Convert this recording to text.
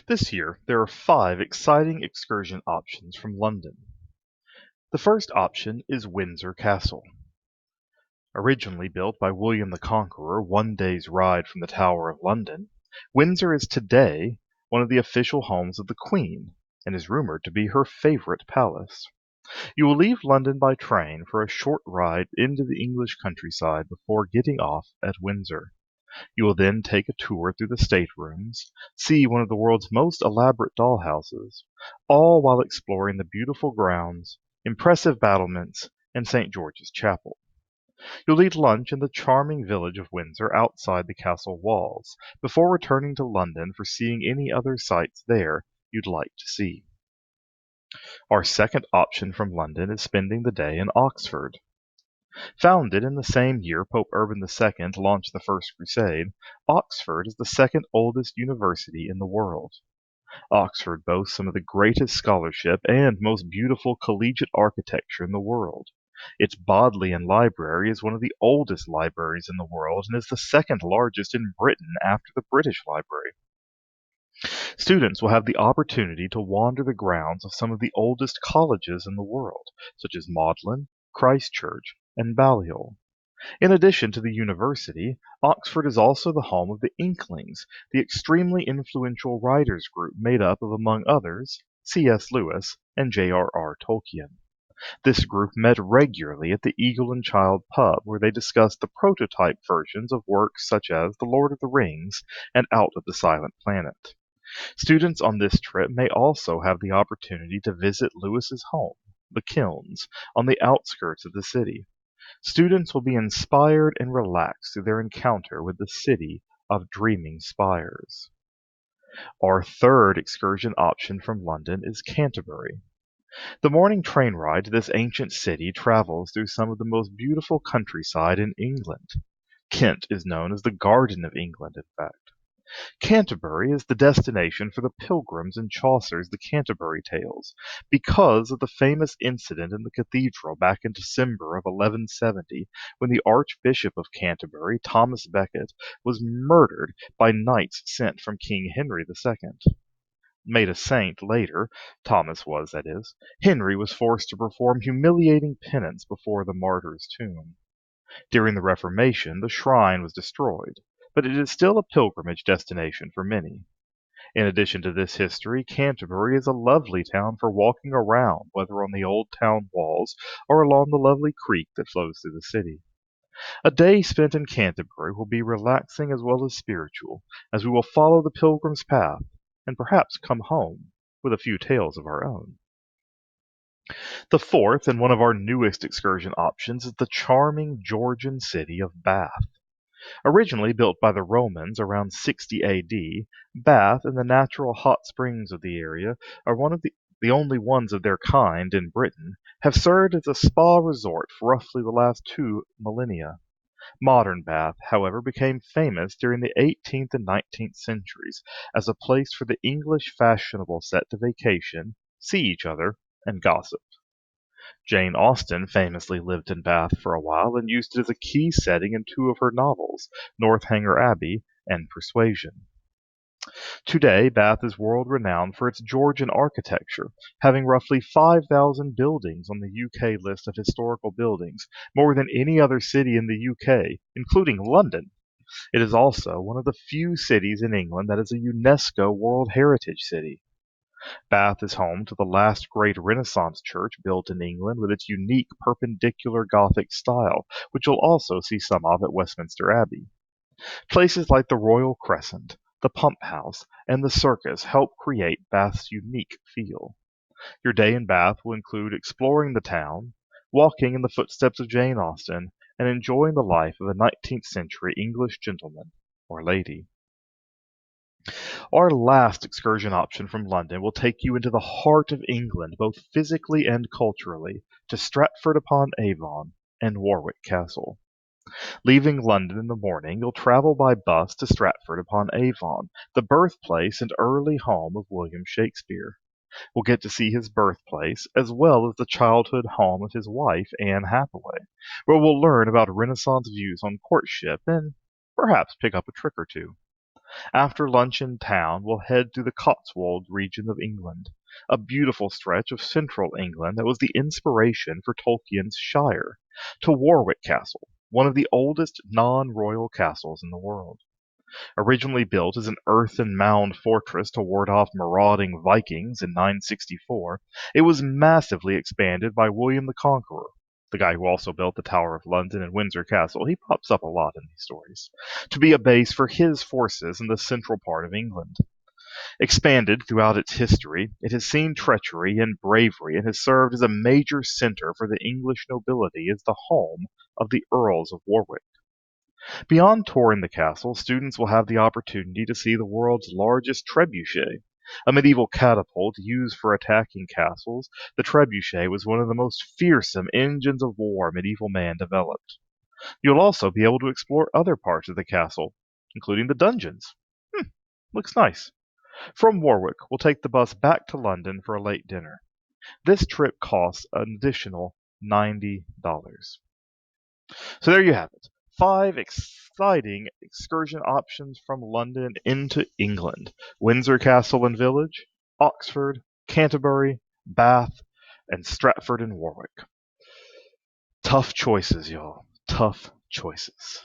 This year, there are 5 exciting excursion options from London. The first option is Windsor Castle. Originally built by William the Conqueror, one day's ride from the Tower of London, Windsor is today one of the official homes of the Queen and is rumored to be her favorite palace. You will leave London by train for a short ride into the English countryside before getting off at Windsor. You will then take a tour through the staterooms, see one of the world's most elaborate dollhouses, all while exploring the beautiful grounds, impressive battlements, and St. George's Chapel. You'll eat lunch in the charming village of Windsor outside the castle walls, before returning to London for seeing any other sights there you'd like to see. Our second option from London is spending the day in Oxford. Founded in the same year Pope Urban II launched the First Crusade, Oxford is the second oldest university in the world. Oxford boasts some of the greatest scholarship and most beautiful collegiate architecture in the world. Its Bodleian Library is one of the oldest libraries in the world and is the second largest in Britain after the British Library. Students will have the opportunity to wander the grounds of some of the oldest colleges in the world, such as Magdalen, Christ Church, and Balliol. In addition to the university, Oxford is also the home of the Inklings, the extremely influential writers group made up of, among others, C.S. Lewis and J.R.R. Tolkien. This group met regularly at the Eagle and Child pub, where they discussed the prototype versions of works such as The Lord of the Rings and Out of the Silent Planet. Students on this trip may also have the opportunity to visit Lewis's home, the Kilns, on the outskirts of the city. Students will be inspired and relaxed through their encounter with the city of dreaming spires. Our third excursion option from London is Canterbury. The morning train ride to this ancient city travels through some of the most beautiful countryside in England. Kent is known as the Garden of England, in fact. Canterbury is the destination for the pilgrims in Chaucer's The Canterbury Tales, because of the famous incident in the cathedral back in December of 1170, when the Archbishop of Canterbury, Thomas Becket, was murdered by knights sent from King Henry II. Made a saint later, Thomas was, that is, Henry was forced to perform humiliating penance before the martyr's tomb. During the Reformation, the shrine was destroyed, but it is still a pilgrimage destination for many. In addition to this history, Canterbury is a lovely town for walking around, whether on the old town walls or along the lovely creek that flows through the city. A day spent in Canterbury will be relaxing as well as spiritual, as we will follow the pilgrim's path and perhaps come home with a few tales of our own. The fourth and one of our newest excursion options is the charming Georgian city of Bath. Originally built by the Romans around 60 AD, Bath and the natural hot springs of the area are one of the only ones of their kind in Britain, have served as a spa resort for roughly the last 2 millennia. Modern Bath, however, became famous during the 18th and 19th centuries as a place for the English fashionable set to vacation, see each other, and gossip. Jane Austen famously lived in Bath for a while and used it as a key setting in 2 of her novels, Northanger Abbey and Persuasion. Today, Bath is world-renowned for its Georgian architecture, having roughly 5,000 buildings on the UK list of historical buildings, more than any other city in the UK, including London. It is also one of the few cities in England that is a UNESCO World Heritage City. Bath is home to the last great Renaissance church built in England with its unique Perpendicular Gothic style, which you'll also see some of at Westminster Abbey. Places like the Royal Crescent, the Pump House, and the Circus help create Bath's unique feel. Your day in Bath will include exploring the town, walking in the footsteps of Jane Austen, and enjoying the life of a 19th century English gentleman or lady. Our last excursion option from London will take you into the heart of England, both physically and culturally, to Stratford upon Avon and Warwick Castle. Leaving London in the morning, you'll travel by bus to Stratford upon Avon, the birthplace and early home of William Shakespeare. We'll get to see his birthplace, as well as the childhood home of his wife, Anne Hathaway, where we'll learn about Renaissance views on courtship and perhaps pick up a trick or two. After lunch in town, we'll head through the Cotswold region of England, a beautiful stretch of central England that was the inspiration for Tolkien's Shire, to Warwick Castle, one of the oldest non-royal castles in the world. Originally built as an earthen mound fortress to ward off marauding Vikings in 964, it was massively expanded by William the Conqueror, the guy who also built the Tower of London and Windsor Castle. He pops up a lot in these stories, to be a base for his forces in the central part of England. Expanded throughout its history, it has seen treachery and bravery and has served as a major center for the English nobility as the home of the Earls of Warwick. Beyond touring the castle, students will have the opportunity to see the world's largest trebuchet. A medieval catapult used for attacking castles, the trebuchet was one of the most fearsome engines of war medieval man developed. You'll also be able to explore other parts of the castle, including the dungeons. Looks nice. From Warwick, we'll take the bus back to London for a late dinner. This trip costs an additional $90. So there you have it. 5 exciting excursion options from London into England: Windsor Castle and Village, Oxford, Canterbury, Bath, and Stratford and Warwick. Tough choices, y'all. Tough choices.